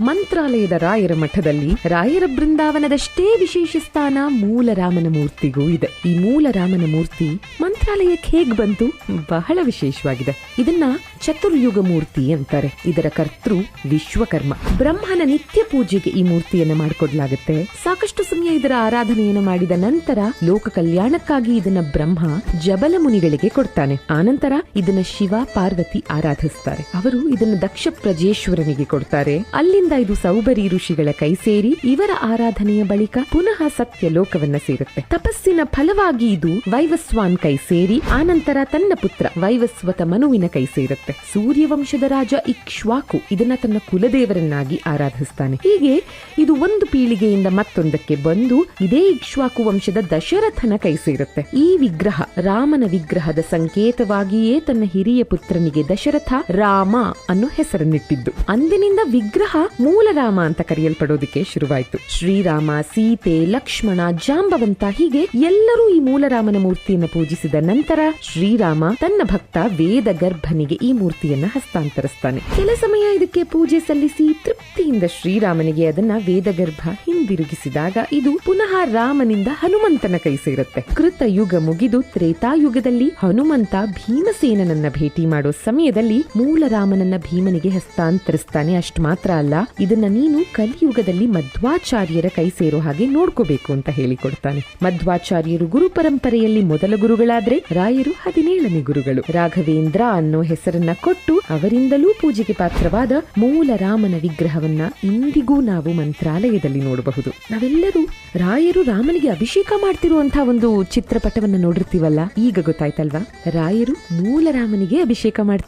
ಮಂತ್ರಾಲಯದ ರಾಯರ ಮಠದಲ್ಲಿ ರಾಯರ ಬೃಂದಾವನದಷ್ಟೇ ವಿಶೇಷ ಸ್ಥಾನ ಮೂಲ ರಾಮನ ಮೂರ್ತಿಗೂ ಇದೆ. ಈ ಮೂಲ ರಾಮನ ಮೂರ್ತಿ ಮಂತ್ರಾಲಯಕ್ಕೆ ಹೇಗ್ ಬಂತು? ಬಹಳ ವಿಶೇಷವಾಗಿದೆ. ಇದನ್ನ ಚತುರ್ಯುಗ ಮೂರ್ತಿ ಅಂತಾರೆ. ಇದರ ಕರ್ತೃ ವಿಶ್ವಕರ್ಮ. ಬ್ರಹ್ಮನ ನಿತ್ಯ ಪೂಜೆಗೆ ಈ ಮೂರ್ತಿಯನ್ನ ಮಾಡಿಕೊಡ್ಲಾಗುತ್ತೆ. ಸಾಕಷ್ಟು ಸಮಯ ಇದರ ಆರಾಧನೆಯನ್ನು ಮಾಡಿದ ನಂತರ ಲೋಕ ಕಲ್ಯಾಣಕ್ಕಾಗಿ ಇದನ್ನ ಬ್ರಹ್ಮ ಜಬಲ ಮುನಿಗಳಿಗೆ ಕೊಡ್ತಾನೆ. ಆನಂತರ ಇದನ್ನ ಶಿವ ಪಾರ್ವತಿ ಆರಾಧಿಸ್ತಾರೆ. ಅವರು ಇದನ್ನ ದಕ್ಷ ಪ್ರಜೇಶ್ವರನಿಗೆ ಕೊಡ್ತಾರೆ. ಅಲ್ಲಿಂದ ಇದು ಸೌಬರಿ ಋಷಿಗಳ ಕೈ ಸೇರಿ ಇವರ ಆರಾಧನೆಯ ಬಳಿಕ ಪುನಃ ಸತ್ಯ ಲೋಕವನ್ನ ಸೇರುತ್ತೆ. ತಪಸ್ಸಿನ ಫಲವಾಗಿ ಇದು ವೈವಸ್ವಾನ್ ಕೈ ಸೇರಿ ಆನಂತರ ತನ್ನ ಪುತ್ರ ವೈವಸ್ವತ ಮನುವಿನ ಕೈ ಸೇರುತ್ತೆ. ಸೂರ್ಯವಂಶದ ರಾಜ ಇಕ್ಷ್ವಾಕು ಇದನ್ನ ತನ್ನ ಕುಲದೇವರನ್ನಾಗಿ ಆರಾಧಿಸ್ತಾನೆ. ಹೀಗೆ ಇದು ಒಂದು ಪೀಳಿಗೆಯಿಂದ ಮತ್ತೊಂದಕ್ಕೆ ಬಂದು ಇದೇ ಇಕ್ಷ್ವಾಕು ವಂಶದ ದಶರಥನ ಕೈ ಸೇರುತ್ತೆ. ಈ ವಿಗ್ರಹ ರಾಮನ ವಿಗ್ರಹದ ಸಂಕೇತವಾಗಿಯೇ ತನ್ನ ಹಿರಿಯ ಪುತ್ರನಿಗೆ ದಶರಥ ರಾಮ ಅನ್ನೋ ಹೆಸರನ್ನಿಟ್ಟಿದ್ದು. ಅಂದಿನಿಂದ ವಿಗ್ರಹ ಮೂಲ ರಾಮ ಅಂತ ಕರೆಯಲ್ಪಡೋದಕ್ಕೆ ಶುರುವಾಯಿತು. ಶ್ರೀರಾಮ, ಸೀತೆ, ಲಕ್ಷ್ಮಣ, ಜಾಂಬವಂತ ಹೀಗೆ ಎಲ್ಲರೂ ಈ ಮೂಲ ರಾಮನ ಮೂರ್ತಿಯನ್ನು ಪೂಜಿಸಿದ ನಂತರ ಶ್ರೀರಾಮ ತನ್ನ ಭಕ್ತ ವೇದ ಗರ್ಭನಿಗೆ ಈ ಮೂರ್ತಿಯನ್ನ ಹಸ್ತಾಂತರಿಸ್ತಾನೆ. ಕೆಲ ಸಮಯ ಇದಕ್ಕೆ ಪೂಜೆ ಸಲ್ಲಿಸಿ ತೃಪ್ತಿಯಿಂದ ಶ್ರೀರಾಮನಿಗೆ ಅದನ್ನ ವೇದಗರ್ಭ ಹಿಂದಿರುಗಿಸಿದಾಗ ಇದು ಪುನಃ ರಾಮನಿಂದ ಹನುಮಂತನ ಕೈ ಸೇರುತ್ತೆ. ಕೃತ ಯುಗ ಮುಗಿದು ತ್ರೇತಾಯುಗದಲ್ಲಿ ಹನುಮಂತ ಭೀಮಸೇನನನ್ನ ಭೇಟಿ ಮಾಡೋ ಸಮಯದಲ್ಲಿ ಮೂಲ ರಾಮನನ್ನ ಭೀಮನಿಗೆ ಹಸ್ತಾಂತರಿಸ್ತಾನೆ. ಅಷ್ಟು ಮಾತ್ರ ಅಲ್ಲ, ಇದನ್ನ ನೀನು ಕಲಿಯುಗದಲ್ಲಿ ಮಧ್ವಾಚಾರ್ಯರ ಕೈ ಸೇರೋ ಹಾಗೆ ನೋಡ್ಕೋಬೇಕು ಅಂತ ಹೇಳಿಕೊಡ್ತಾನೆ. ಮಧ್ವಾಚಾರ್ಯರು ಗುರು ಪರಂಪರೆಯಲ್ಲಿ ಮೊದಲ ಗುರುಗಳಾದ್ರೆ ರಾಯರು 17ನೇ ಗುರುಗಳು. ರಾಘವೇಂದ್ರ ಅನ್ನೋ ಹೆಸರನ್ನ ಕೊಟ್ಟು ಅವರಿಂದಲೂ ಪೂಜೆಗೆ ಪಾತ್ರವಾದ ಮೂಲ ರಾಮನ ವಿಗ್ರಹವನ್ನ ಇಂದಿಗೂ ನಾವು ಮಂತ್ರಾಲಯದಲ್ಲಿ ನೋಡಬಹುದು. ನಾವೆಲ್ಲರೂ ರಾಯರು ರಾಮನಿಗೆ ಅಭಿಷೇಕ ಮಾಡ್ತಿರುವಂತಹ ಒಂದು ಚಿತ್ರಪಟವನ್ನ ನೋಡಿರ್ತೀವಲ್ಲ, ಈಗ ಗೊತ್ತಾಯ್ತಲ್ವಾ? ರಾಯರು ಮೂಲ ರಾಮನಿಗೆ ಅಭಿಷೇಕ ಮಾಡ್ತಾರೆ.